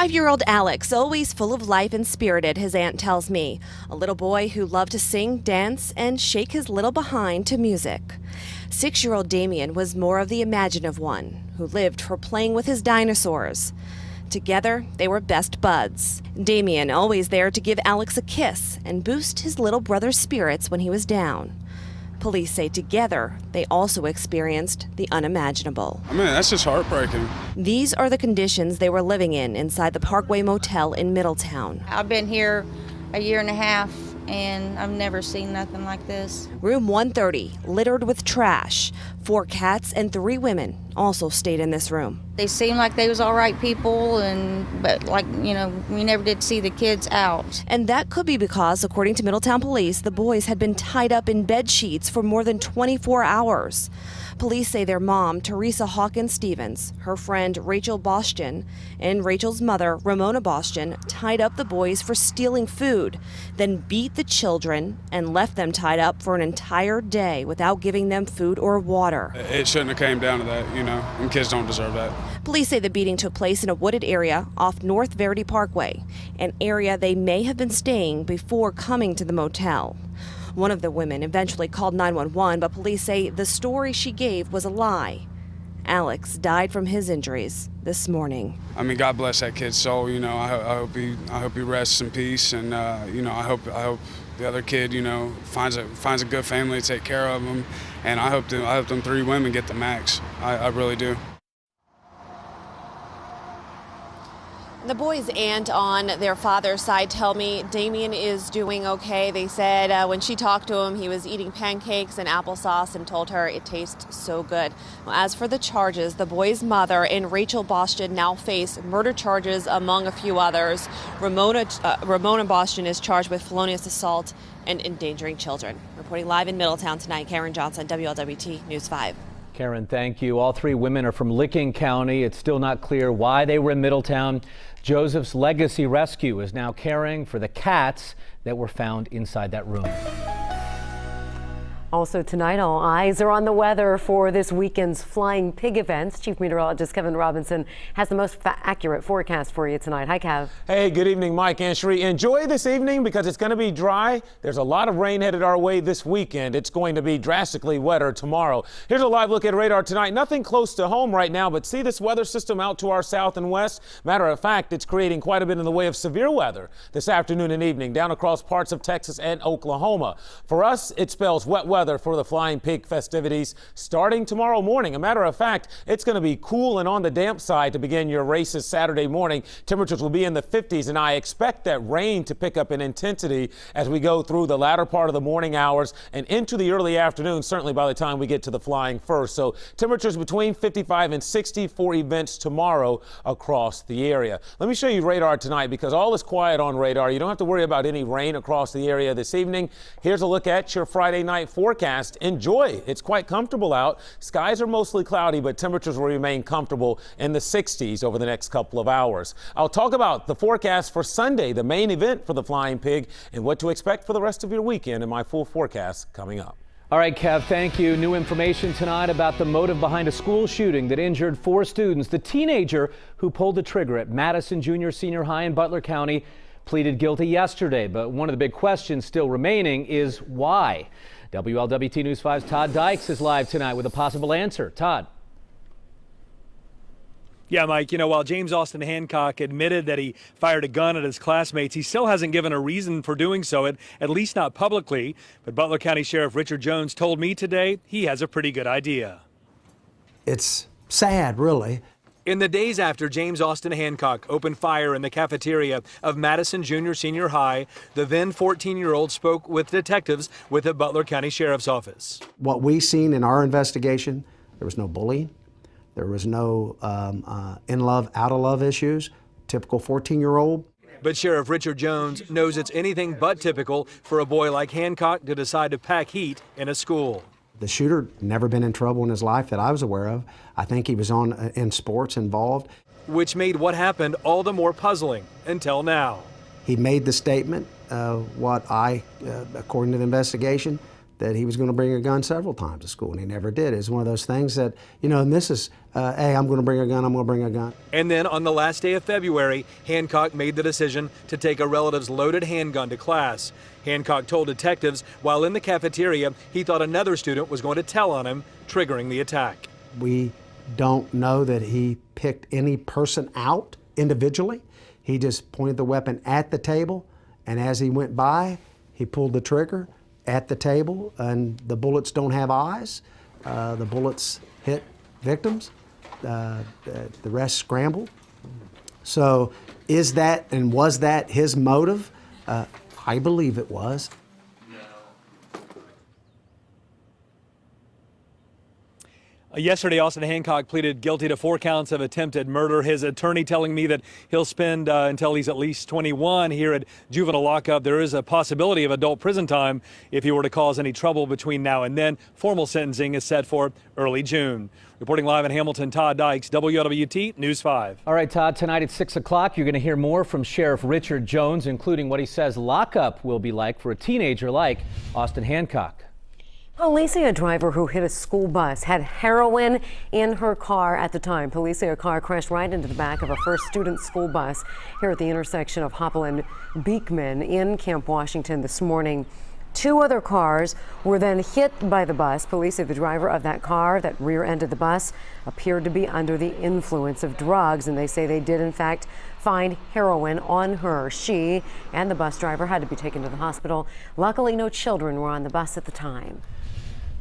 5-year-old Alex, always full of life and spirited, his aunt tells me. A little boy who loved to sing, dance, and shake his little behind to music. 6-year-old Damien was more of the imaginative one, who lived for playing with his dinosaurs. Together, they were best buds. Damien always there to give Alex a kiss and boost his little brother's spirits when he was down. Police say together, they also experienced the unimaginable. I mean, that's just heartbreaking. These are the conditions they were living in inside the Parkway Motel in Middletown. I've been here a year and a half, and I've never seen nothing like this. Room 130, littered with trash. 4 cats and 3 women also stayed in this room. They seemed like they was all right people, but we never did see the kids out. And that could be because, according to Middletown Police, the boys had been tied up in bed sheets for more than 24 hours. Police say their mom, Teresa Hawkins Stevens, her friend Rachel Boston, and Rachel's mother, Ramona Boston, tied up the boys for stealing food, then beat the children and left them tied up for an entire day without giving them food or water. It shouldn't have came down to that, and kids don't deserve that. Police say the beating took place in a wooded area off North Verity Parkway, an area they may have been staying before coming to the motel. One of the women eventually called 911, but police say the story she gave was a lie. Alex died from his injuries this morning. I mean, God bless that kid's soul. I hope he rests in peace, and I hope the other kid, finds a good family to take care of him, and I hope them 3 women get the max. I really do. The boys' aunt on their father's side tell me Damien is doing okay. They said when she talked to him, he was eating pancakes and applesauce and told her it tastes so good. Well, as for the charges, the boy's mother and Rachel Boston now face murder charges among a few others. Ramona Boston is charged with felonious assault and endangering children. Reporting live in Middletown tonight, Karen Johnson, WLWT News 5. Karen, thank you. All 3 women are from Licking County. It's still not clear why they were in Middletown. Joseph's Legacy Rescue is now caring for the cats that were found inside that room. Also tonight, all eyes are on the weather for this weekend's Flying Pig events. Chief Meteorologist Kevin Robinson has the most accurate forecast for you tonight. Hi, Kev. Hey, good evening, Mike and Cherie. Enjoy this evening because it's going to be dry. There's a lot of rain headed our way this weekend. It's going to be drastically wetter tomorrow. Here's a live look at radar tonight. Nothing close to home right now, but see this weather system out to our south and west? Matter of fact, it's creating quite a bit in the way of severe weather this afternoon and evening down across parts of Texas and Oklahoma. For us, it spells wet weather for the Flying Pig festivities starting tomorrow morning. A matter of fact, it's going to be cool and on the damp side to begin your races Saturday morning. Temperatures will be in the 50s, and I expect that rain to pick up in intensity as we go through the latter part of the morning hours and into the early afternoon, certainly by the time we get to the Flying First. So temperatures between 55 and 60 for events tomorrow across the area. Let me show you radar tonight because all is quiet on radar. You don't have to worry about any rain across the area this evening. Here's a look at your Friday night forecast. Enjoy. It's quite comfortable out. Skies are mostly cloudy, but temperatures will remain comfortable in the 60s over the next couple of hours. I'll talk about the forecast for Sunday, the main event for the Flying Pig, and what to expect for the rest of your weekend in my full forecast coming up. All right, Kev, thank you. New information tonight about the motive behind a school shooting that injured 4 students. The teenager who pulled the trigger at Madison Junior Senior High in Butler County pleaded guilty yesterday, but one of the big questions still remaining is why. WLWT News 5's Todd Dykes is live tonight with a possible answer. Todd. Yeah, Mike, while James Austin Hancock admitted that he fired a gun at his classmates, he still hasn't given a reason for doing so, at least not publicly. But Butler County Sheriff Richard Jones told me today he has a pretty good idea. It's sad, really. In the days after James Austin Hancock opened fire in the cafeteria of Madison Junior Senior High, the then 14-year-old spoke with detectives with the Butler County Sheriff's Office. What we seen in our investigation, there was no bullying, there was no in love, out of love issues, typical 14-year-old. But Sheriff Richard Jones knows it's anything but typical for a boy like Hancock to decide to pack heat in a school. The shooter never been in trouble in his life that I was aware of. I think he was in sports involved. Which made what happened all the more puzzling until now. He made the statement, according to the investigation, that he was going to bring a gun several times to school, and he never did. It's one of those things that, you know, and this is, hey, I'm going to bring a gun, I'm going to bring a gun. And then on the last day of February, Hancock made the decision to take a relative's loaded handgun to class. Hancock told detectives while in the cafeteria, he thought another student was going to tell on him, triggering the attack. We don't know that he picked any person out individually. He just pointed the weapon at the table, and as he went by, he pulled the trigger at the table, and the bullets don't have eyes. The bullets hit victims. The rest scrambled. So is that and was that his motive? I believe it was. Yesterday, Austin Hancock pleaded guilty to 4 counts of attempted murder. His attorney telling me that he'll spend until he's at least 21 here at juvenile lockup. There is a possibility of adult prison time if he were to cause any trouble between now and then. Formal sentencing is set for early June. Reporting live in Hamilton, Todd Dykes, WLWT News 5. All right, Todd, tonight at 6 o'clock, you're going to hear more from Sheriff Richard Jones, including what he says lockup will be like for a teenager like Austin Hancock. Police say a driver who hit a school bus had heroin in her car at the time. Police say a car crashed right into the back of a first student school bus here at the intersection of Hopple and Beekman in Camp Washington this morning. 2 other cars were then hit by the bus. Police say the driver of that car that rear-ended the bus appeared to be under the influence of drugs, and they say they did in fact find heroin on her. She and the bus driver had to be taken to the hospital. Luckily, no children were on the bus at the time.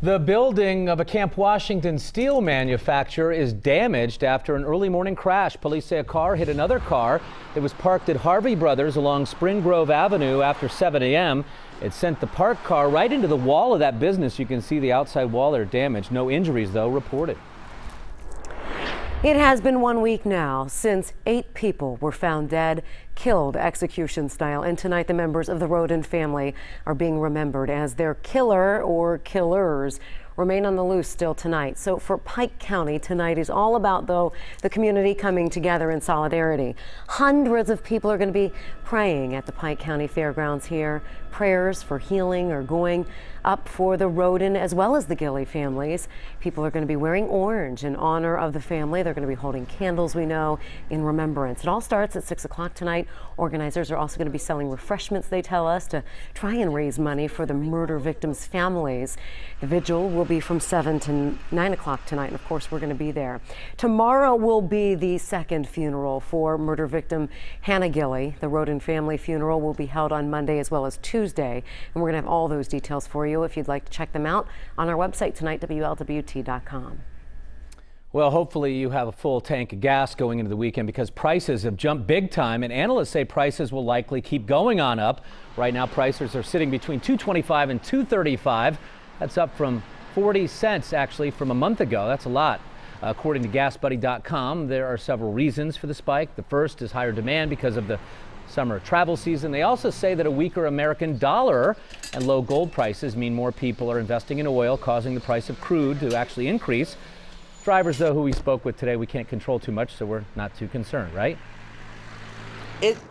The building of a Camp Washington steel manufacturer is damaged after an early morning crash. Police say a car hit another car that was parked at Harvey Brothers along Spring Grove Avenue after 7 a.m. It sent the parked car right into the wall of that business. You can see the outside wall there damaged. No injuries, though, reported. It has been 1 week now since 8 people were found dead, killed execution style, and tonight the members of the Rhoden family are being remembered as their killer or killers remain on the loose still tonight. So for Pike County, tonight is all about, though, the community coming together in solidarity. Hundreds of people are going to be praying at the Pike County Fairgrounds here. Prayers for healing are going up for the Rhoden as well as the Gilley families. People are going to be wearing orange in honor of the family. They're going to be holding candles, we know, in remembrance. It all starts at 6 o'clock tonight. Organizers are also going to be selling refreshments, they tell us, to try and raise money for the murder victims' families. The vigil will be from 7 to 9 o'clock tonight, and of course we're going to be there. Tomorrow will be the second funeral for murder victim Hannah Gilley. The Rhoden family funeral will be held on Monday as well as Tuesday, and we're going to have all those details for you if you'd like to check them out on our website tonight, WLWT.com. Well, hopefully you have a full tank of gas going into the weekend because prices have jumped big time, and analysts say prices will likely keep going on up. Right now, prices are sitting between $2.25 and $2.35. That's up from 40 cents actually from a month ago. That's a lot. According to GasBuddy.com, there are several reasons for the spike. The first is higher demand because of the summer travel season. They also say that a weaker American dollar and low gold prices mean more people are investing in oil, causing the price of crude to actually increase. Drivers, though, who we spoke with today, we can't control too much, so we're not too concerned, right?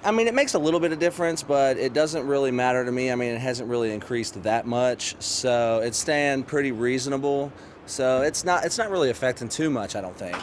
I mean, it makes a little bit of difference, but it doesn't really matter to me. I mean, it hasn't really increased that much, so it's staying pretty reasonable. So it's not really affecting too much, I don't think.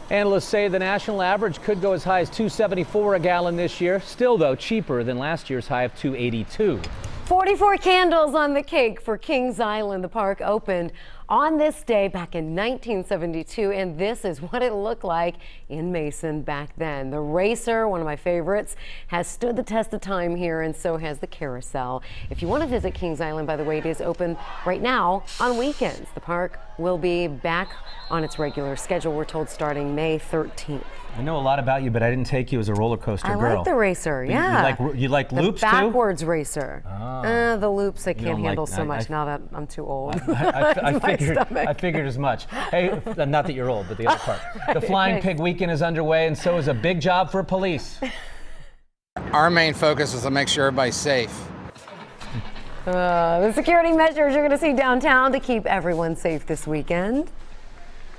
Analysts say the national average could go as high as $2.74 a gallon this year. Still, though, cheaper than last year's high of $2.82. 44 candles on the cake for Kings Island. The park opened on this day back in 1972, and this is what it looked like in Mason back then. The Racer, one of my favorites, has stood the test of time here, and so has the Carousel. If you want to visit Kings Island, by the way, it is open right now on weekends. The park will be back on its regular schedule, we're told, starting May 13th. I know a lot about you, but I didn't take you as a roller coaster girl. I like the Racer, yeah. You like loops too? The backwards Racer. Oh. The loops I can't handle so much now that I'm too old. I figured as much. Hey, not that you're old, but the other part. Right, the Flying Pig weekend is underway, and so is a big job for police. Our main focus is to make sure everybody's safe. The security measures you're going to see downtown to keep everyone safe this weekend.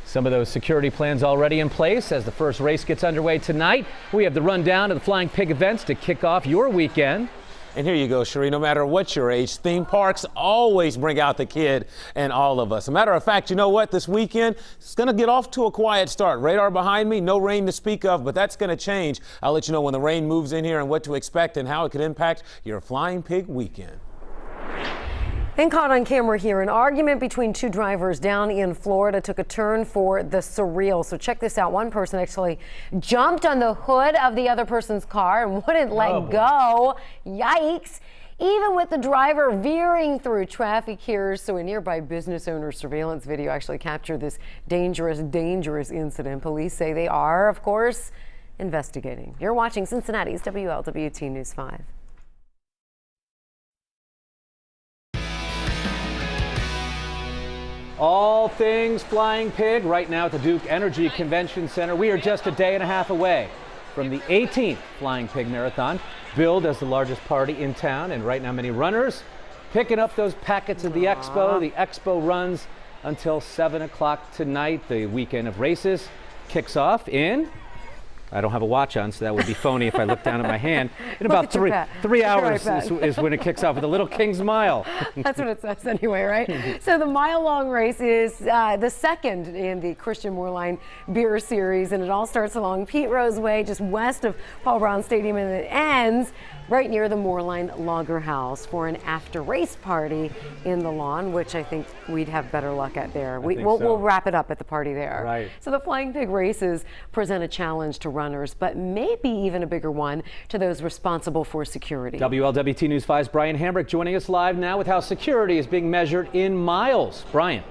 Some of those security plans already in place as the first race gets underway tonight. We have the rundown of the Flying Pig events to kick off your weekend. And here you go, Cherie, no matter what your age, theme parks always bring out the kid and all of us. As a matter of fact, you know what? This weekend, it's going to get off to a quiet start. Radar behind me, no rain to speak of, but that's going to change. I'll let you know when the rain moves in here and what to expect and how it could impact your Flying Pig weekend. And caught on camera here, an argument between two drivers down in Florida took a turn for the surreal. So check this out. One person actually jumped on the hood of the other person's car and wouldn't let go. Yikes. Even with the driver veering through traffic here. So a nearby business owner's surveillance video actually captured this dangerous incident. Police say they are, of course, investigating. You're watching Cincinnati's WLWT News 5. All things Flying Pig right now at the Duke Energy Convention Center. We are just a day and a half away from the 18th Flying Pig Marathon, billed as the largest party in town, and right now many runners picking up those packets of the expo. The expo runs until 7 o'clock tonight. The weekend of races kicks off in, I don't have a watch on, so that would be phony if I look down at my hand. In about three hours is when it kicks off with the Little King's Mile. That's what it says anyway, right? So the mile-long race is the second in the Christian Moorline Beer Series, and it all starts along Pete Rose Way, just west of Paul Brown Stadium, and it ends right near the Moorline Lager House for an after-race party in the lawn, which I think we'd have better luck at there. We'll wrap it up at the party there. Right. So the Flying Pig races present a challenge to runners, but maybe even a bigger one to those responsible for security. WLWT News 5's Brian Hambrick joining us live now with how security is being measured in miles. Brian.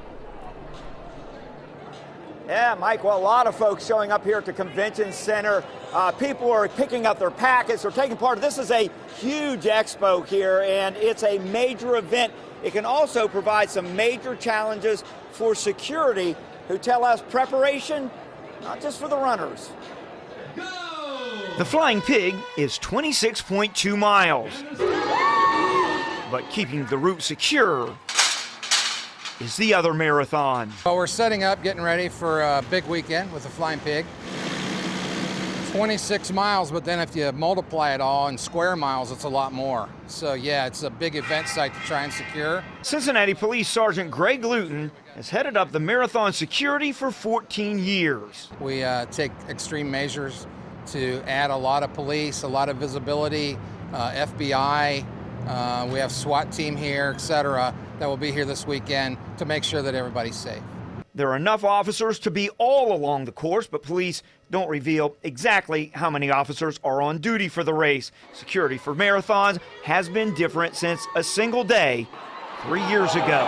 Yeah, Mike, well, a lot of folks showing up here at the convention center. People are picking up their packets or taking part. This is a huge expo here, and it's a major event. It can also provide some major challenges for security, who tell us preparation, not just for the runners. The Flying Pig is 26.2 miles, but keeping the route secure is the other marathon. Well, we're setting up, getting ready for a big weekend with the Flying Pig. 26 miles, but then if you multiply it all in square miles, it's a lot more. So yeah, it's a big event site to try and secure. Cincinnati Police Sergeant Greg Luton has headed up the marathon security for 14 years. We take extreme measures to add a lot of police, a lot of visibility, FBI, we have SWAT team here, etc., that will be here this weekend to make sure that everybody's safe. There are enough officers to be all along the course, but police don't reveal exactly how many officers are on duty for the race. Security for marathons has been different since a single day 3 years ago.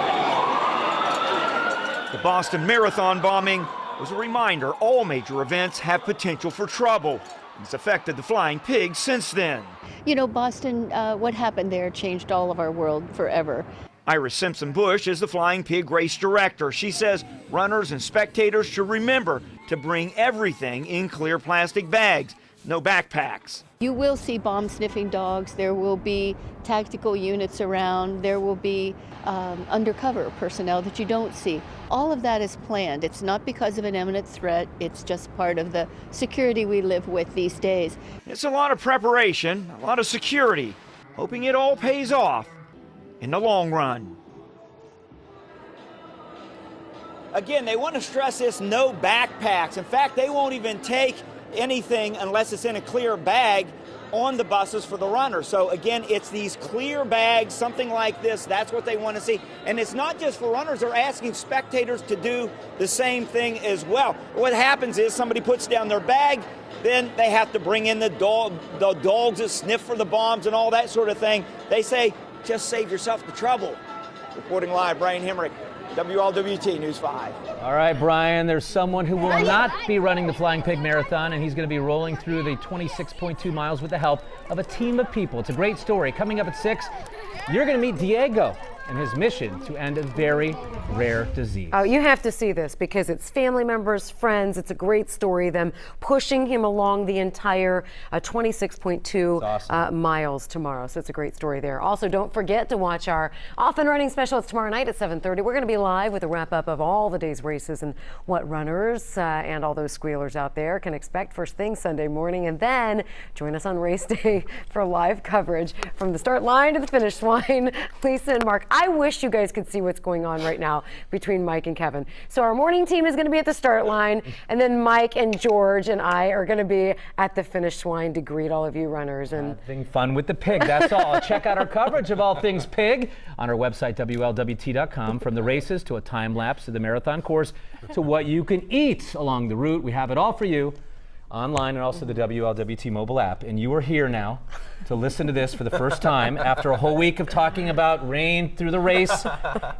The Boston Marathon bombing was a reminder all major events have potential for trouble. It's affected the Flying Pig since then. You know, Boston, what happened there changed all of our world forever. Iris Simpson-Bush is the Flying Pig race director. She says runners and spectators should remember to bring everything in clear plastic bags, no backpacks. You will see bomb-sniffing dogs. There will be tactical units around. There will be undercover personnel that you don't see. All of that is planned. It's not because of an imminent threat. It's just part of the security we live with these days. It's a lot of preparation, a lot of security, hoping it all pays off in the long run. Again, they want to stress this: no backpacks. In fact, they won't even take anything unless it's in a clear bag on the buses for the runners. So again, it's these clear bags, something like this. That's what they want to see. And it's not just for runners. They're asking spectators to do the same thing as well. What happens is somebody puts down their bag, then they have to bring in the dogs that sniff for the bombs and all that sort of thing. They say, just save yourself the trouble. Reporting live, Brian Hemrick, WLWT News 5. All right, Brian, there's someone who will not be running the Flying Pig Marathon, and he's going to be rolling through the 26.2 miles with the help of a team of people. It's a great story. Coming up at 6, you're going to meet Diego. and his mission to end a very rare disease. Oh, you have to see this because it's family members, friends. It's a great story. Them pushing him along the entire 26.2 miles tomorrow. So it's a great story there. Also, don't forget to watch our Off and Running special. It's tomorrow night at 7:30. We're going to be live with a wrap up of all the day's races and what runners and all those squealers out there can expect first thing Sunday morning. And then join us on race day for live coverage from the start line to the finish line. Lisa and Mark, I wish you guys could see what's going on right now between Mike and Kevin. So our morning team is going to be at the start line, and then Mike and George and I are going to be at the finish line to greet all of you runners. And having fun with the pig, that's all. Check out our coverage of all things pig on our website, WLWT.com. From the races to a time lapse of the marathon course to what you can eat along the route. We have it all for you online and also the WLWT mobile app. And you are here now to listen to this for the first time after a whole week of talking about rain through the race.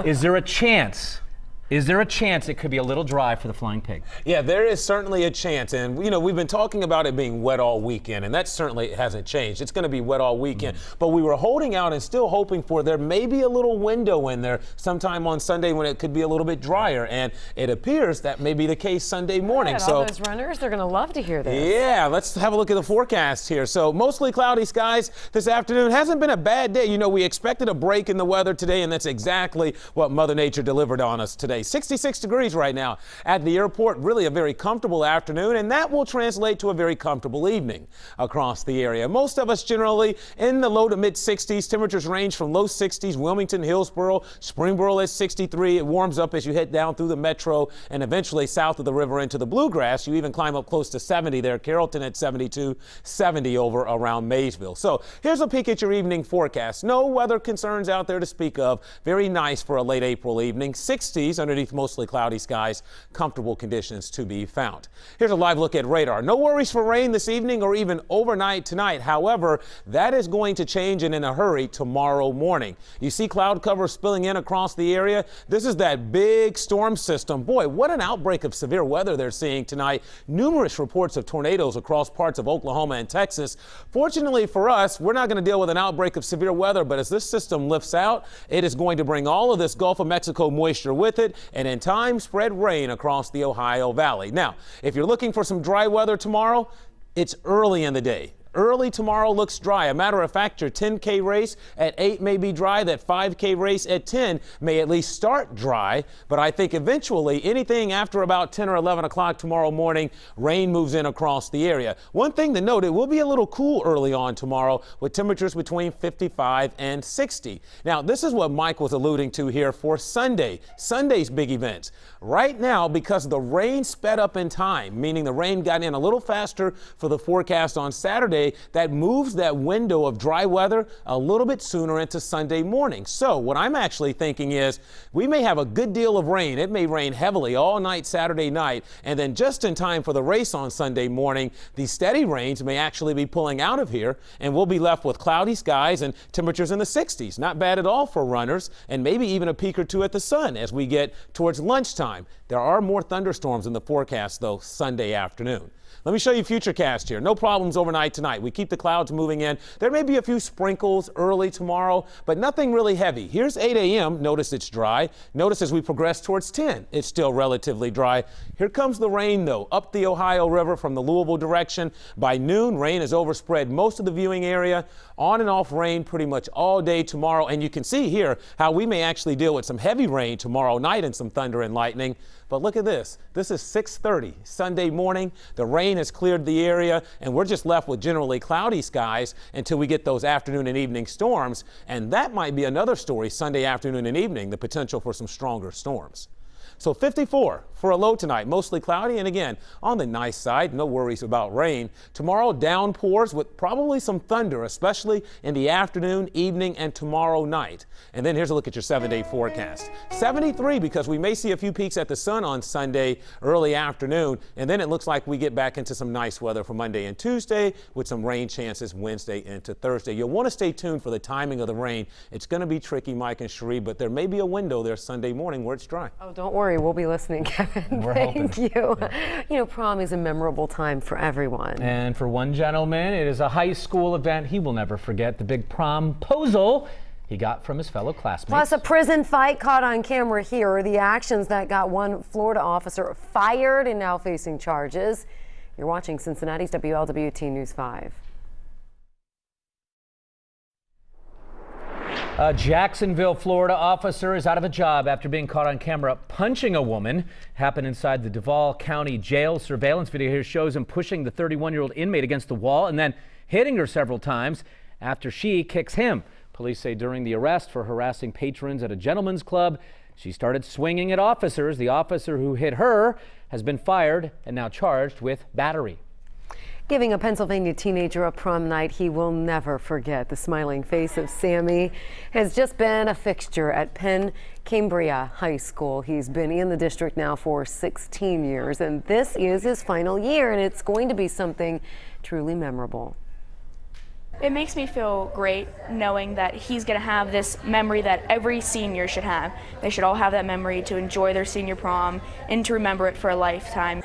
Is there a chance? Is there a chance it could be a little dry for the Flying Pig? Yeah, there is certainly a chance. And, you know, we've been talking about it being wet all weekend, and that certainly hasn't changed. It's going to be wet all weekend. But we were holding out and still hoping for there may be a little window in there sometime on Sunday when it could be a little bit drier. And it appears that may be the case Sunday morning. Good. All those runners, they're going to love to hear this. Yeah, let's have a look at the forecast here. So mostly cloudy skies this afternoon. Hasn't been a bad day. You know, we expected a break in the weather today, and that's exactly what Mother Nature delivered on us today. 66 degrees right now at the airport. Really a very comfortable afternoon, and that will translate to a very comfortable evening across the area. Most of us generally in the low to mid 60s. Temperatures range from low 60s, Wilmington, Hillsboro, Springboro at 63. It warms up as you head down through the metro and eventually south of the river into the bluegrass. You even climb up close to 70 there. Carrollton at 72, 70 over around Maysville. So here's a peek at your evening forecast. No weather concerns out there to speak of. Very nice for a late April evening. 60s underneath mostly cloudy skies, comfortable conditions to be found. Here's a live look at radar. No worries for rain this evening or even overnight tonight. However, that is going to change and in a hurry tomorrow morning. You see cloud cover spilling in across the area. This is that big storm system. Boy, what an outbreak of severe weather they're seeing tonight. Numerous reports of tornadoes across parts of Oklahoma and Texas. Fortunately for us, we're not going to deal with an outbreak of severe weather, but as this system lifts out, it is going to bring all of this Gulf of Mexico moisture with it, and in time spread rain across the Ohio Valley. Now, if you're looking for some dry weather tomorrow, it's early in the day. Early tomorrow looks dry. A matter of fact, your 10K race at 8 may be dry. That 5K race at 10 may at least start dry. But I think eventually anything after about 10 or 11 o'clock tomorrow morning, rain moves in across the area. One thing to note, it will be a little cool early on tomorrow with temperatures between 55 and 60. Now, this is what Mike was alluding to here for Sunday. Sunday's big events. Right now, because the rain sped up in time, meaning the rain got in a little faster for the forecast on Saturday, that moves that window of dry weather a little bit sooner into Sunday morning. So what I'm actually thinking is we may have a good deal of rain. It may rain heavily all night Saturday night, and then just in time for the race on Sunday morning, the steady rains may actually be pulling out of here, and we'll be left with cloudy skies and temperatures in the 60s. Not bad at all for runners, and maybe even a peek or two at the sun as we get towards lunchtime. There are more thunderstorms in the forecast, though, Sunday afternoon. Let me show you futurecast here. No problems overnight tonight. We keep the clouds moving in. There may be a few sprinkles early tomorrow, but nothing really heavy. Here's 8 a.m. Notice it's dry. Notice as we progress towards 10, it's still relatively dry. Here comes the rain, though, up the Ohio River from the Louisville direction. By noon, rain has overspread most of the viewing area. On and off rain pretty much all day tomorrow. And you can see here how we may actually deal with some heavy rain tomorrow night and some thunder and lightning. But look at this. This is 6:30 Sunday morning. The rain has cleared the area, and we're just left with generally cloudy skies until we get those afternoon and evening storms. And that might be another story Sunday afternoon and evening, the potential for some stronger storms. So 54 for a low tonight, mostly cloudy, and again, on the nice side, no worries about rain. Tomorrow, downpours with probably some thunder, especially in the afternoon, evening, and tomorrow night. And then here's a look at your 7-day forecast. 73 because we may see a few peeks at the sun on Sunday early afternoon, and then it looks like we get back into some nice weather for Monday and Tuesday with some rain chances Wednesday into Thursday. You'll want to stay tuned for the timing of the rain. It's going to be tricky, Mike and Cherie, but there may be a window there Sunday morning where it's dry. Oh, don't worry. We'll be listening, Kevin. Thank you. Yeah. You know, prom is a memorable time for everyone. And for one gentleman, it is a high school event he will never forget. The big promposal he got from his fellow classmates. Plus, a prison fight caught on camera here. The actions that got one Florida officer fired and now facing charges. You're watching Cincinnati's WLWT News 5. A Jacksonville, Florida officer is out of a job after being caught on camera punching a woman. Happened inside the Duval County Jail. Surveillance video here shows him pushing the 31-year-old inmate against the wall and then hitting her several times after she kicks him. Police say during the arrest for harassing patrons at a gentleman's club, she started swinging at officers. The officer who hit her has been fired and now charged with battery. Giving a Pennsylvania teenager a prom night he will never forget. The smiling face of Sammy has just been a fixture at Penn Cambria High School. He's been in the district now for 16 years, and this is his final year, and it's going to be something truly memorable. It makes me feel great knowing that he's going to have this memory that every senior should have. They should all have that memory to enjoy their senior prom and to remember it for a lifetime.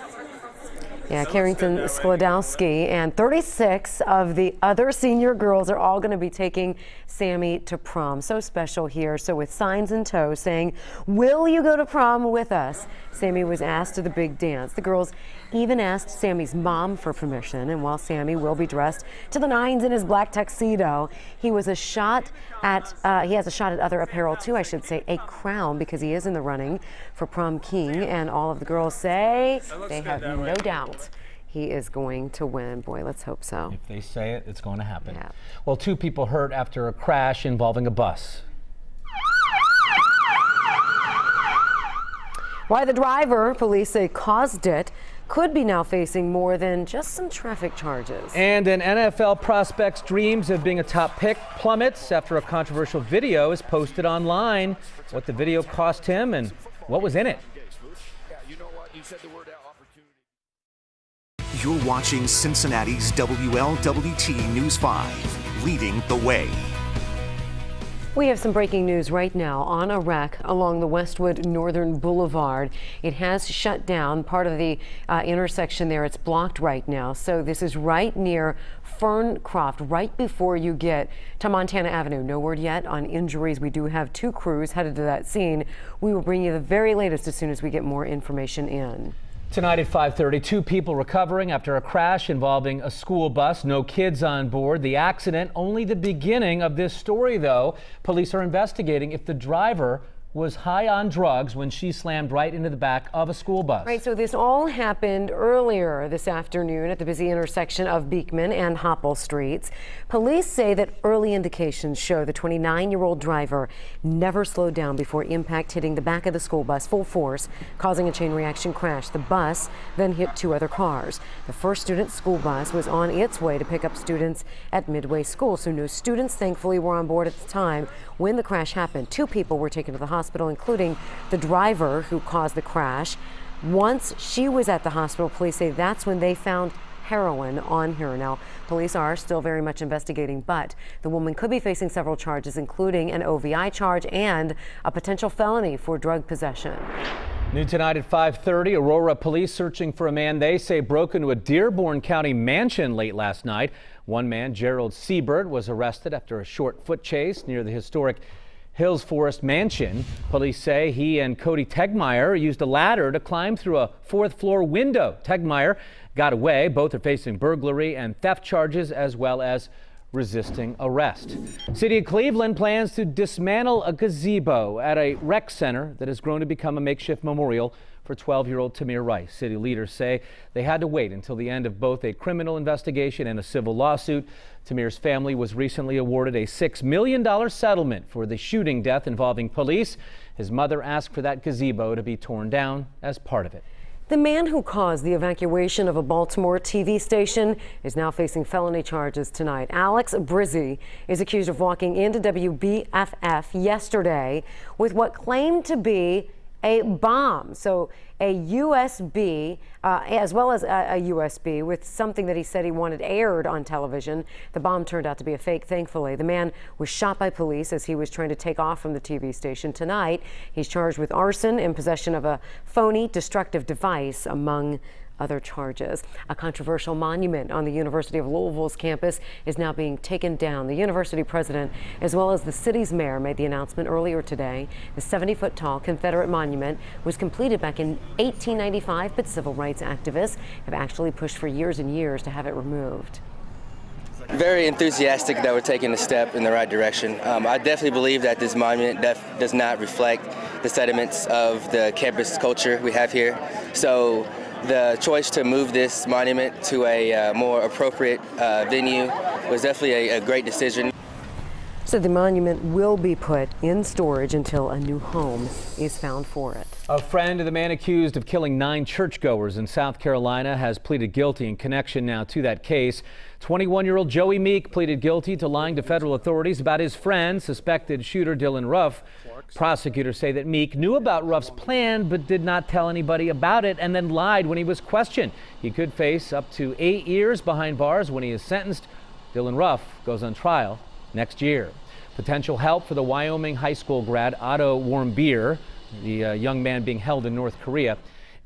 Yeah, Carrington Sklodowski and 36 of the other senior girls are all going to be taking Sammy to prom. So special here. So with signs in tow saying, "Will you go to prom with us?" Sammy was asked to the big dance. The girls even asked Sammy's mom for permission. And while Sammy will be dressed to the nines in his black tuxedo, he has a shot at other apparel too, I should say, a crown, because he is in the running for prom king. And all of the girls say they have no doubt he is going to win. Boy, let's hope so. If they say it, it's going to happen. Yeah. Well, 2 people hurt after a crash involving a bus. Why the driver, police say, caused it, could be now facing more than just some traffic charges. And an NFL prospect's dreams of being a top pick plummets after a controversial video is posted online. What the video cost him and what was in it. You're watching Cincinnati's WLWT News 5, leading the way. We have some breaking news right now on a wreck along the Westwood Northern Boulevard. It has shut down part of the intersection there. It's blocked right now. So this is right near Ferncroft, right before you get to Montana Avenue. No word yet on injuries. We do have 2 crews headed to that scene. We will bring you the very latest as soon as we get more information in. Tonight at 5:30, 2 people recovering after a crash involving a school bus. No kids on board. The accident only the beginning of this story, though. Police are investigating if the driver was high on drugs when she slammed right into the back of a school bus. Right, so this all happened earlier this afternoon at the busy intersection of Beekman and Hopple Streets. Police say that early indications show the 29-year-old driver never slowed down before impact hitting the back of the school bus full force, causing a chain reaction crash. The bus then hit 2 other cars. The first student school bus was on its way to pick up students at Midway School, so no students thankfully were on board at the time when the crash happened. 2 people were taken to the hospital, including the driver who caused the crash. Once she was at the hospital, police say that's when they found heroin on her. Now, police are still very much investigating, but the woman could be facing several charges, including an OVI charge and a potential felony for drug possession. New tonight at 5:30, Aurora police searching for a man they say broke into a Dearborn County mansion late last night. One man, Gerald Siebert, was arrested after a short foot chase near the historic Hills Forest Mansion. Police say he and Cody Tegmeyer used a ladder to climb through a 4th floor window. Tegmeyer got away. Both are facing burglary and theft charges as well as resisting arrest. City of Cleveland plans to dismantle a gazebo at a rec center that has grown to become a makeshift memorial for 12-year-old Tamir Rice. City leaders say they had to wait until the end of both a criminal investigation and a civil lawsuit. Tamir's family was recently awarded a $6 million settlement for the shooting death involving police. His mother asked for that gazebo to be torn down as part of it. The man who caused the evacuation of a Baltimore TV station is now facing felony charges tonight. Alex Brizzi is accused of walking into WBFF yesterday with what claimed to be a bomb. So a USB, as well as a USB with something that he said he wanted aired on television. The bomb turned out to be a fake, thankfully. The man was shot by police as he was trying to take off from the TV station. Tonight, he's charged with arson and possession of a phony, destructive device, among other charges. A controversial monument on the University of Louisville's campus is now being taken down. The university president, as well as the city's mayor, made the announcement earlier today. The 70-foot tall Confederate monument was completed back in 1895, but civil rights activists have actually pushed for years and years to have it removed. Very enthusiastic that we're taking a step in the right direction. I definitely believe that this monument does not reflect the sentiments of the campus culture we have here. So the choice to move this monument to a more appropriate venue was definitely a great decision. So the monument will be put in storage until a new home is found for it. A friend of the man accused of killing 9 churchgoers in South Carolina has pleaded guilty in connection now to that case. 21-year-old Joey Meek pleaded guilty to lying to federal authorities about his friend, suspected shooter Dylan Ruff. Prosecutors say that Meek knew about Ruff's plan but did not tell anybody about it and then lied when he was questioned. He could face up to 8 years behind bars when he is sentenced. Dylan Ruff goes on trial next year. Potential help for the Wyoming high school grad Otto Warmbier, the young man being held in North Korea.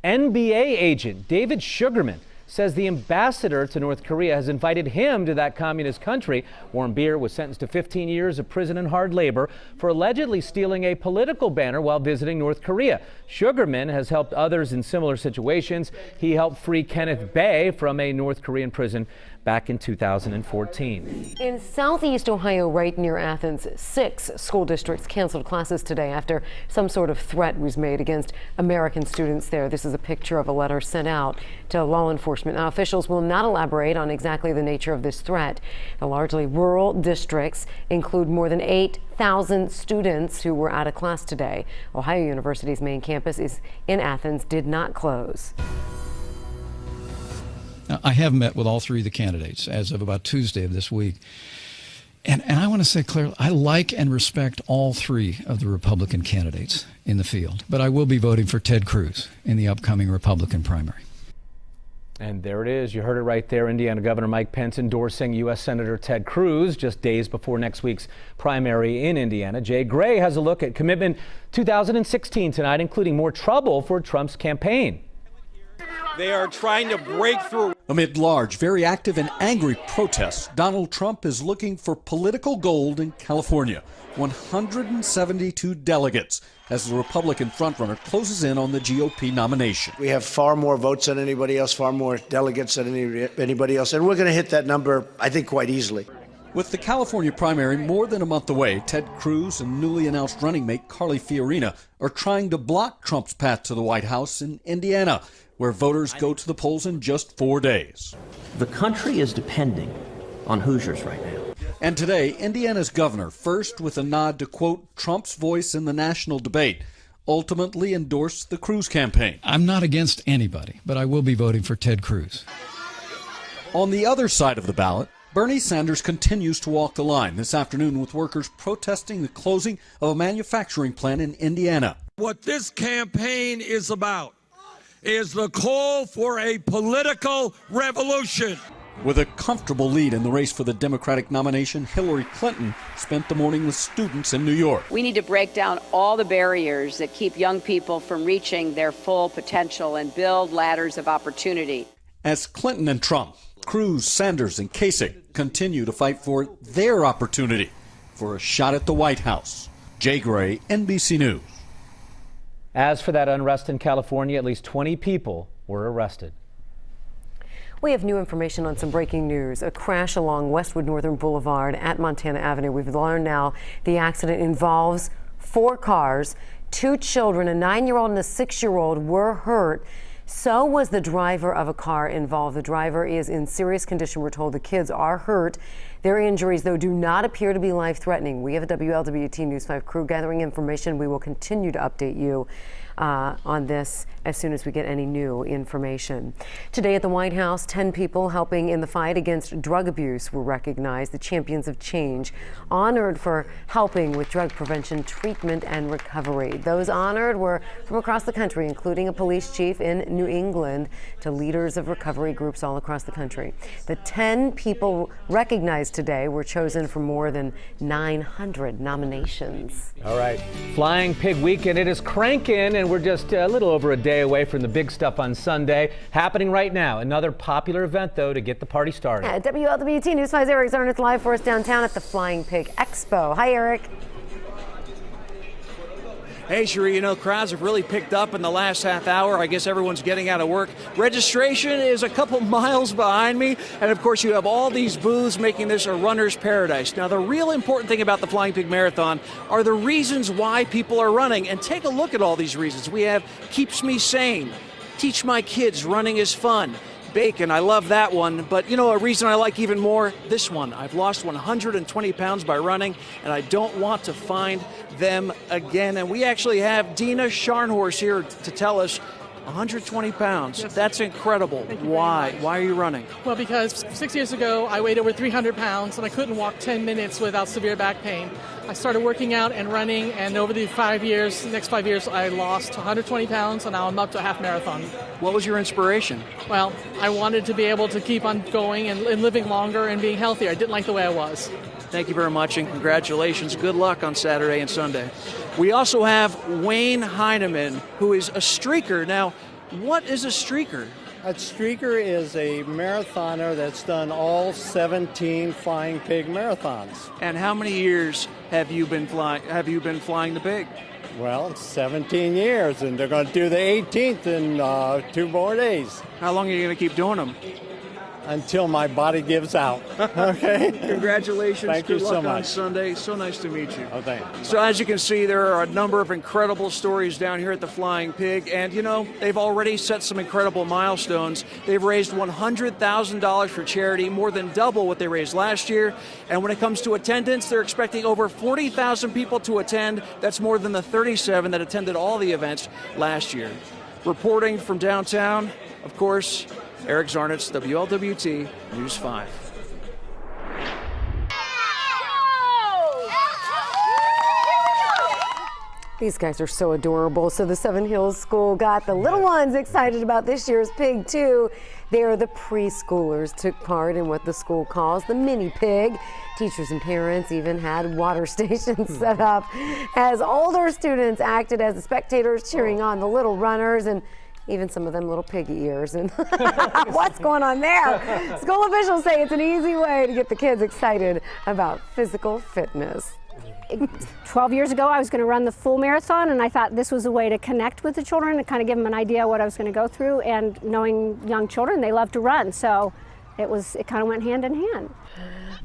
NBA agent David Sugarman says the ambassador to North Korea has invited him to that communist country. Warmbier was sentenced to 15 years of prison and hard labor for allegedly stealing a political banner while visiting North Korea. Sugarman has helped others in similar situations. He helped free Kenneth Bae from a North Korean prison back in 2014. In southeast Ohio, right near Athens, 6 school districts canceled classes today after some sort of threat was made against American students there. This is a picture of a letter sent out to law enforcement. Now, officials will not elaborate on exactly the nature of this threat. The largely rural districts include more than 8,000 students who were out of class today. Ohio University's main campus is in Athens did not close. I have met with all 3 of the candidates as of about Tuesday of this week. And I want to say clearly, I like and respect all 3 of the Republican candidates in the field. But I will be voting for Ted Cruz in the upcoming Republican primary. And there it is. You heard it right there. Indiana Governor Mike Pence endorsing U.S. Senator Ted Cruz just days before next week's primary in Indiana. Jay Gray has a look at Commitment 2016 tonight, including more trouble for Trump's campaign. They are trying to break through. Amid large, very active and angry protests, Donald Trump is looking for political gold in California. 172 delegates as the Republican frontrunner closes in on the GOP nomination. We have far more votes than anybody else, far more delegates than anybody else, and we're going to hit that number, I think, quite easily. With the California primary more than a month away, Ted Cruz and newly announced running mate Carly Fiorina are trying to block Trump's path to the White House in Indiana, where voters go to the polls in just 4 days. The country is depending on Hoosiers right now. And today, Indiana's governor, first with a nod to, quote, Trump's voice in the national debate, ultimately endorsed the Cruz campaign. I'm not against anybody, but I will be voting for Ted Cruz. On the other side of the ballot, Bernie Sanders continues to walk the line this afternoon with workers protesting the closing of a manufacturing plant in Indiana. What this campaign is about is the call for a political revolution. With a comfortable lead in the race for the Democratic nomination, Hillary Clinton spent the morning with students in New York. We need to break down all the barriers that keep young people from reaching their full potential and build ladders of opportunity. As Clinton and Trump, Cruz, Sanders, and Kasich continue to fight for their opportunity for a shot at the White House. Jay Gray, NBC News. As for that unrest in California, at least 20 people were arrested. We have new information on some breaking news. A crash along Westwood Northern Boulevard at Montana Avenue. We've learned now the accident involves 4 cars. 2 children, a 9-year-old and a 6-year-old, were hurt. So was the driver of a car involved. The driver is in serious condition. We're told the kids are hurt. Their injuries, though, do not appear to be life-threatening. We have a WLWT News 5 crew gathering information. We will continue to update you. on this as soon as we get any new information. Today at the White House, 10 people helping in the fight against drug abuse were recognized, the Champions of Change, honored for helping with drug prevention, treatment, and recovery. Those honored were from across the country, including a police chief in New England to leaders of recovery groups all across the country. The 10 people recognized today were chosen from more than 900 nominations. All right, Flying Pig Weekend, it is cranking, and we're just a little over a day away from the big stuff on Sunday. Happening right now. Another popular event, though, to get the party started. Yeah, WLWT News 5's Eric Zarnitz live for us downtown at the Flying Pig Expo. Hi, Eric. Hey, Cherie, crowds have really picked up in the last half hour. I guess everyone's getting out of work. Registration is a couple miles behind me. And, of course, you have all these booths making this a runner's paradise. Now, the real important thing about the Flying Pig Marathon are the reasons why people are running. And take a look at all these reasons. We have Keeps Me Sane, Teach My Kids Running is Fun, Bacon, I love that one. But a reason I like even more, this one. I've lost 120 pounds by running, and I don't want to find them again. And we actually have Dina Scharnhorst here to tell us 120 pounds. Yes. That's incredible. Why? Why are you running? Well, because 6 years ago, I weighed over 300 pounds and I couldn't walk 10 minutes without severe back pain. I started working out and running, and over the next 5 years, I lost 120 pounds, and now I'm up to a half marathon. What was your inspiration? Well, I wanted to be able to keep on going and living longer and being healthier. I didn't like the way I was. Thank you very much, and congratulations. Good luck on Saturday and Sunday. We also have Wayne Heineman, who is a streaker. Now, what is a streaker? A streaker is a marathoner that's done all 17 Flying Pig marathons. And how many years have you been flying the pig? Well, 17 years, and they're going to do the 18th in 2 more days. How long are you going to keep doing them? Until my body gives out. Okay? Congratulations. Thank you Good luck so on much. Sunday. So nice to meet you. Oh, thank you. So as you can see, there are a number of incredible stories down here at the Flying Pig. And, they've already set some incredible milestones. They've raised $100,000 for charity, more than double what they raised last year. And when it comes to attendance, they're expecting over 40,000 people to attend. That's more than the 37 that attended all the events last year. Reporting from downtown, of course, Eric Zarnitz, WLWT News 5. These guys are so adorable. So the Seven Hills School got the little ones excited about this year's pig, too. There, the preschoolers took part in what the school calls the mini pig. Teachers and parents even had water stations set up as older students acted as the spectators, cheering on the little runners, and even some of them little piggy ears. And what's going on there? School officials say it's an easy way to get the kids excited about physical fitness. 12 years ago, I was going to run the full marathon, and I thought this was a way to connect with the children and kind of give them an idea of what I was going to go through. And knowing young children, they love to run, so it kind of went hand in hand.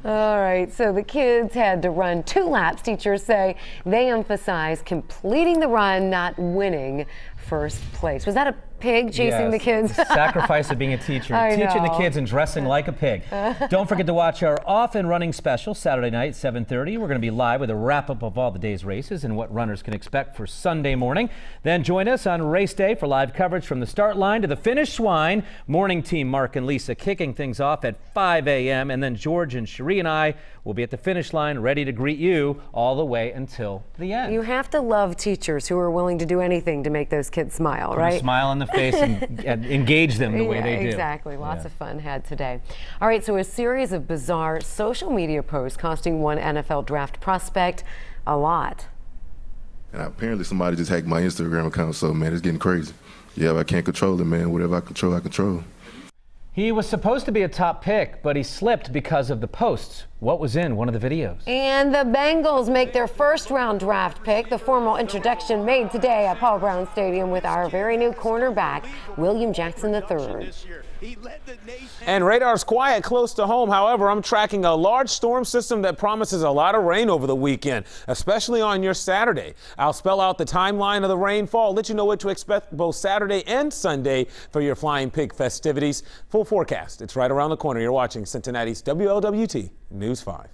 All right, so the kids had to run 2 laps. Teachers say they emphasize completing the run, not winning first place. Was that a pig chasing the kids? The sacrifice of being a teacher, I teaching the know. kids and dressing like a pig. Don't forget to watch our Off and Running special Saturday night, 7:30. We're going to be live with a wrap-up of all the day's races and what runners can expect for Sunday morning. Then join us on race day for live coverage from the start line to the finish swine. Morning team Mark and Lisa kicking things off at 5 a.m. And then George and Cherie and I will be at the finish line ready to greet you all the way until the end. You have to love teachers who are willing to do anything to make those kids smile, Put right? a smile on the face and engage them the way they do. Exactly. Lots of fun had today. All right, so a series of bizarre social media posts costing one NFL draft prospect a lot. And apparently somebody just hacked my Instagram account, so man, it's getting crazy. Yeah, I can't control it, man. Whatever I control, I control. He was supposed to be a top pick, but he slipped because of the posts. What was in one of the videos? And the Bengals make their first-round draft pick. The formal introduction made today at Paul Brown Stadium with our very new cornerback, William Jackson III. And radar's quiet close to home. However, I'm tracking a large storm system that promises a lot of rain over the weekend, especially on your Saturday. I'll spell out the timeline of the rainfall, let you know what to expect both Saturday and Sunday for your Flying Pig festivities. Full forecast. It's right around the corner. You're watching Cincinnati's WLWT News 5.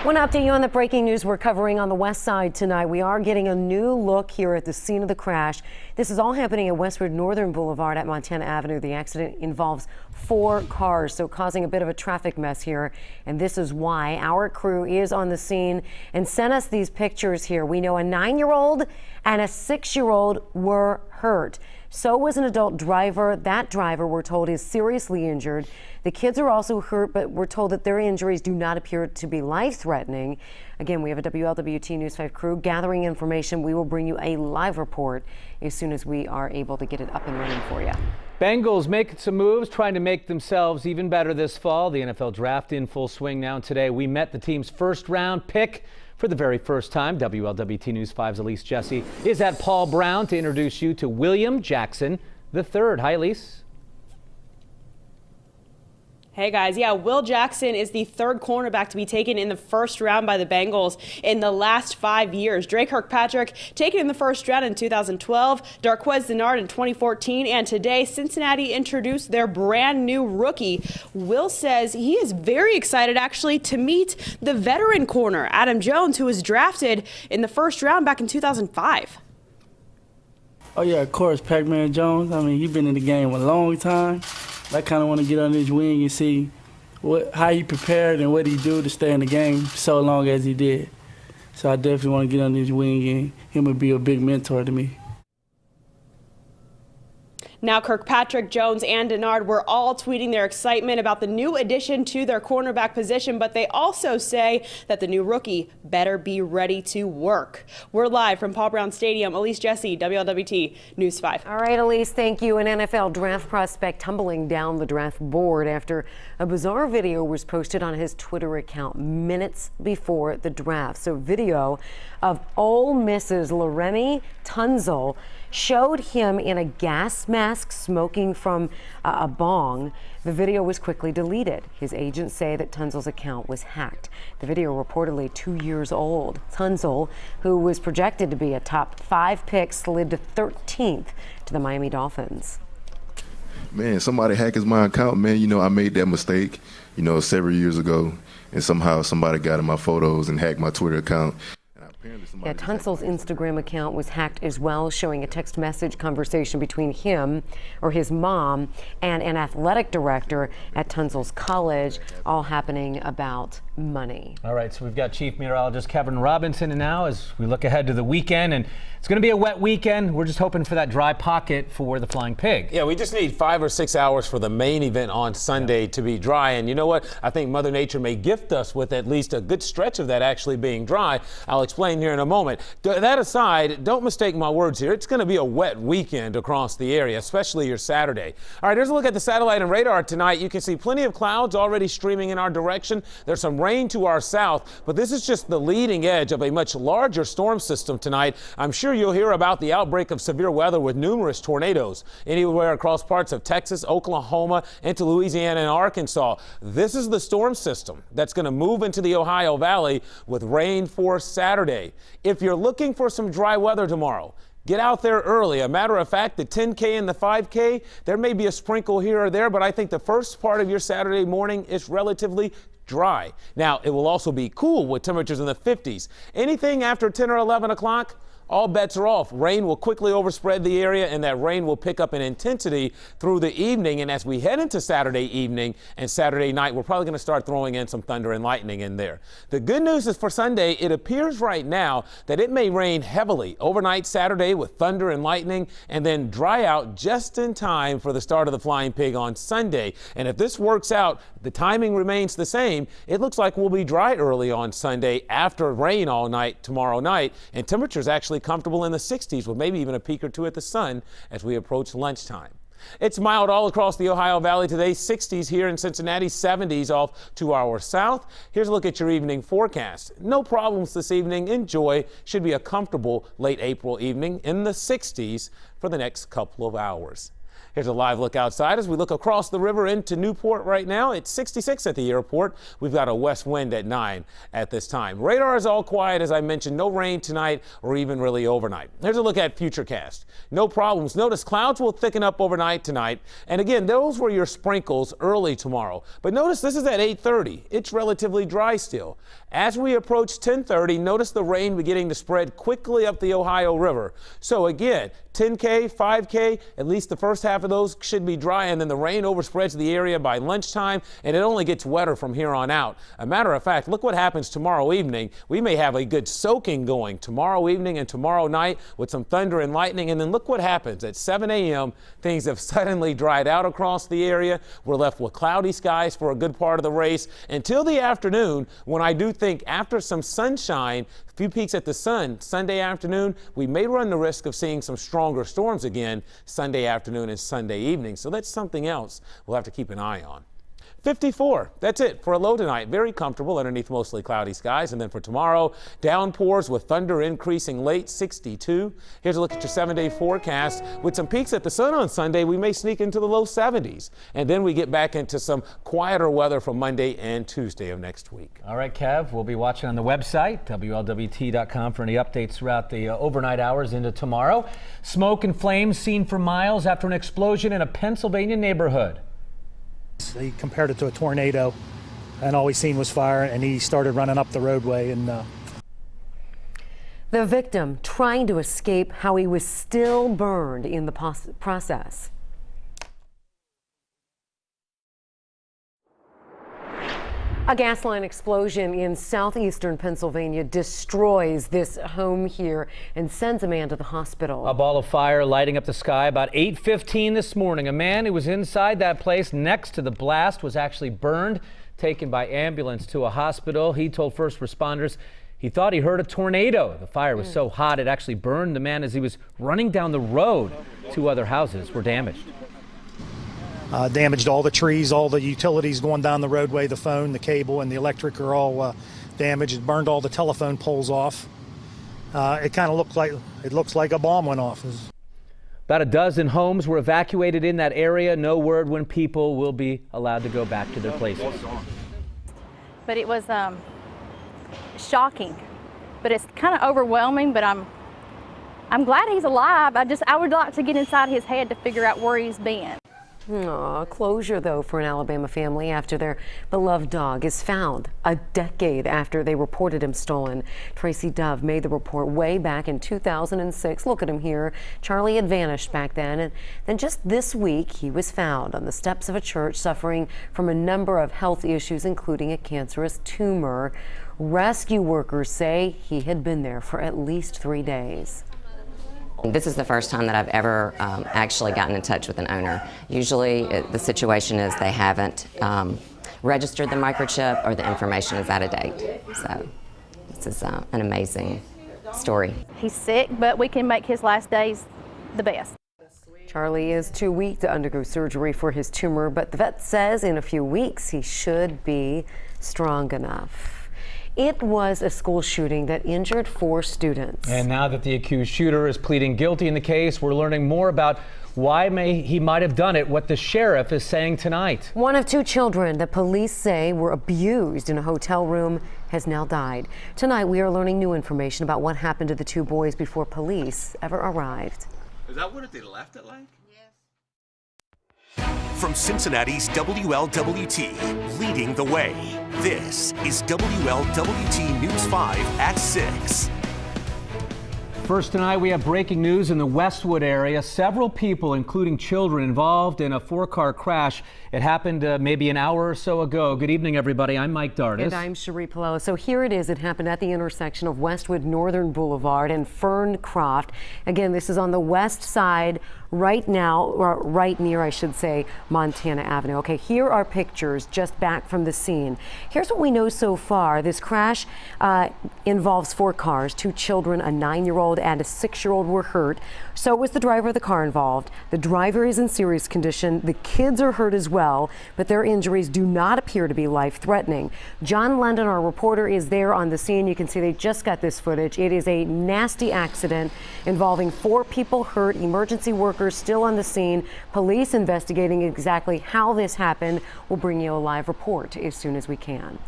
Want to update you on the breaking news we're covering on the west side tonight. We are getting a new look here at the scene of the crash. This is all happening at Westward Northern Boulevard at Montana Avenue. The accident involves 4 cars, so causing a bit of a traffic mess here. And this is why our crew is on the scene and sent us these pictures here. We know a 9-year-old and a 6-year-old were hurt. So was an adult driver. That driver, we're told, is seriously injured. The kids are also hurt, but we're told that their injuries do not appear to be life-threatening. Again, we have a WLWT News 5 crew gathering information. We will bring you a live report as soon as we are able to get it up and running for you. Bengals making some moves, trying to make themselves even better this fall. The NFL draft in full swing now. Today, we met the team's first-round pick for the very first time. WLWT News 5's Elise Jesse is at Paul Brown to introduce you to William Jackson III. Hi, Elise. Hey guys, yeah, Will Jackson is the 3rd cornerback to be taken in the first round by the Bengals in the last 5 years. Drake Kirkpatrick taken in the first round in 2012, Darqueze Dennard in 2014, and today Cincinnati introduced their brand new rookie. Will says he is very excited actually to meet the veteran corner, Adam Jones, who was drafted in the first round back in 2005. Oh yeah, of course, Pac-Man Jones. I mean, he's been in the game a long time. I kind of want to get under his wing and see how he prepared and what he do to stay in the game so long as he did. So I definitely want to get under his wing, and him would be a big mentor to me. Now, Kirkpatrick, Jones, and Dennard were all tweeting their excitement about the new addition to their cornerback position, but they also say that the new rookie better be ready to work. We're live from Paul Brown Stadium. Elise Jesse, WLWT News 5. All right, Elise, thank you. An NFL draft prospect tumbling down the draft board after a bizarre video was posted on his Twitter account minutes before the draft. So video of Ole Miss's Laremy Tunsil showed him in a gas mask smoking from a bong. The video was quickly deleted. His agents say that Tunsil's account was hacked. The video reportedly 2 years old. Tunsil, who was projected to be a top 5 pick, slid to 13th to the Miami Dolphins. Man, somebody hacked my account, man. You know, I made that mistake, you know, several years ago, and somehow somebody got in my photos and hacked my Twitter account. Yeah, Tunsil's Instagram account was hacked as well, showing a text message conversation between him or his mom and an athletic director at Tunsil's college, all happening about money. All right, so we've got Chief Meteorologist Kevin Robinson, and now as we look ahead to the weekend, and it's going to be a wet weekend. We're just hoping for that dry pocket for the Flying Pig. Yeah, we just need 5 or 6 hours for the main event on Sunday to be dry. And you know what? I think Mother Nature may gift us with at least a good stretch of that actually being dry. I'll explain here in a moment. That aside, don't mistake my words here. It's going to be a wet weekend across the area, especially your Saturday. All right, here's a look at the satellite and radar tonight. You can see plenty of clouds already streaming in our direction. There's some rain to our south, but this is just the leading edge of a much larger storm system tonight. I'm sure you'll hear about the outbreak of severe weather with numerous tornadoes anywhere across parts of Texas, Oklahoma, into Louisiana and Arkansas. This is the storm system that's going to move into the Ohio Valley with rain for Saturday. If you're looking for some dry weather tomorrow, get out there early. A matter of fact, the 10K and the 5K, there may be a sprinkle here or there, but I think the first part of your Saturday morning is relatively dry. Now, it will also be cool with temperatures in the 50s. Anything after 10 or 11 o'clock, all bets are off. Rain will quickly overspread the area, and that rain will pick up in intensity through the evening. And as we head into Saturday evening and Saturday night, we're probably going to start throwing in some thunder and lightning in there. The good news is for Sunday, it appears right now that it may rain heavily overnight Saturday with thunder and lightning, and then dry out just in time for the start of the Flying Pig on Sunday. And if this works out, the timing remains the same. It looks like we'll be dry early on Sunday after rain all night tomorrow night, and temperatures actually comfortable in the 60s with maybe even a peak or two at the sun as we approach lunchtime. It's mild all across the Ohio Valley today. 60s here in Cincinnati, 70s off to our south. Here's a look at your evening forecast. No problems this evening. Enjoy. Should be a comfortable late April evening in the 60s for the next couple of hours. Here's a live look outside as we look across the river into Newport right now. It's 66 at the airport. We've got a west wind at 9 at this time. Radar is all quiet, as I mentioned. No rain tonight or even really overnight. Here's a look at Futurecast. No problems. Notice clouds will thicken up overnight tonight. And again, those were your sprinkles early tomorrow. But notice this is at 8:30. It's relatively dry still. As we approach 10:30, notice the rain beginning to spread quickly up the Ohio River. So again, 10K, 5K, at least the first half of those should be dry, and then the rain overspreads the area by lunchtime, and it only gets wetter from here on out. A matter of fact, look what happens tomorrow evening. We may have a good soaking going tomorrow evening and tomorrow night with some thunder and lightning, and then look what happens at 7 a.m. Things have suddenly dried out across the area. We're left with cloudy skies for a good part of the race until the afternoon, when I do think after some sunshine, a few peeks at the sun Sunday afternoon, we may run the risk of seeing some stronger storms again Sunday afternoon and Sunday evening. So that's something else we'll have to keep an eye on. 54. That's it for a low tonight. Very comfortable underneath mostly cloudy skies. And then for tomorrow, downpours with thunder increasing late, 62. Here's a look at your 7-day forecast. With some peaks at the sun on Sunday, we may sneak into the low 70s. And then we get back into some quieter weather for Monday and Tuesday of next week. All right, Kev, we'll be watching on the website, WLWT.com, for any updates throughout the overnight hours into tomorrow. Smoke and flames seen for miles after an explosion in a Pennsylvania neighborhood. He compared it to a tornado, and all we seen was fire, and he started running up the roadway. And the victim trying to escape, how he was still burned in the process. A gas line explosion in southeastern Pennsylvania destroys this home here and sends a man to the hospital. A ball of fire lighting up the sky about 8:15 this morning. A man who was inside that place next to the blast was actually burned, taken by ambulance to a hospital. He told first responders he thought he heard a tornado. The fire was so hot it actually burned the man as he was running down the road. 2 other houses were damaged. damaged all the trees, all the utilities going down the roadway, the phone, the cable, and the electric are all damaged. It burned all the telephone poles off. It kind of looks like a bomb went off. About a dozen homes were evacuated in that area. No word when people will be allowed to go back to their places. But it was shocking, but it's kind of overwhelming. But I'm glad he's alive. I would like to get inside his head to figure out where he's been. Aww, closure though for an Alabama family after their beloved dog is found a decade after they reported him stolen. Tracy Dove made the report way back in 2006. Look at him here. Charlie had vanished back then, and then just this week he was found on the steps of a church suffering from a number of health issues, including a cancerous tumor. Rescue workers say he had been there for at least 3 days. This is the first time that I've ever actually gotten in touch with an owner. Usually the situation is they haven't registered the microchip or the information is out of date. So this is an amazing story. He's sick, but we can make his last days the best. Charlie is too weak to undergo surgery for his tumor, but the vet says in a few weeks he should be strong enough. It was a school shooting that injured 4 students. And now that the accused shooter is pleading guilty in the case, we're learning more about why he might have done it, what the sheriff is saying tonight. One of 2 children that police say were abused in a hotel room has now died. Tonight we are learning new information about what happened to the 2 boys before police ever arrived. Is that what they left it like? From Cincinnati's WLWT, leading the way, this is WLWT News 5 at 6. First tonight, we have breaking news in the Westwood area. Several people, including children, involved in a 4-car crash. It happened maybe an hour or so ago. Good evening, everybody. I'm Mike Dardis. And I'm Cherie Pallella. So here it is. It happened at the intersection of Westwood Northern Boulevard and Ferncroft. Again, this is on the west side right now, or right near, I should say, Montana Avenue. Okay, here are pictures just back from the scene. Here's what we know so far. This crash involves 4 cars. 2 children, a 9-year-old and a 6-year-old were hurt. So was the driver of the car involved. The driver is in serious condition. The kids are hurt as well, but their injuries do not appear to be life-threatening. John London, our reporter, is there on the scene. You can see they just got this footage. It is a nasty accident involving 4 people hurt. Emergency workers workers still on the scene. Police investigating exactly how this happened. We'll bring you a live report as soon as we can.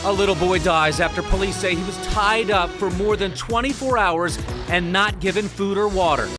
A little boy dies after police say he was tied up for more than 24 hours and not given food or water.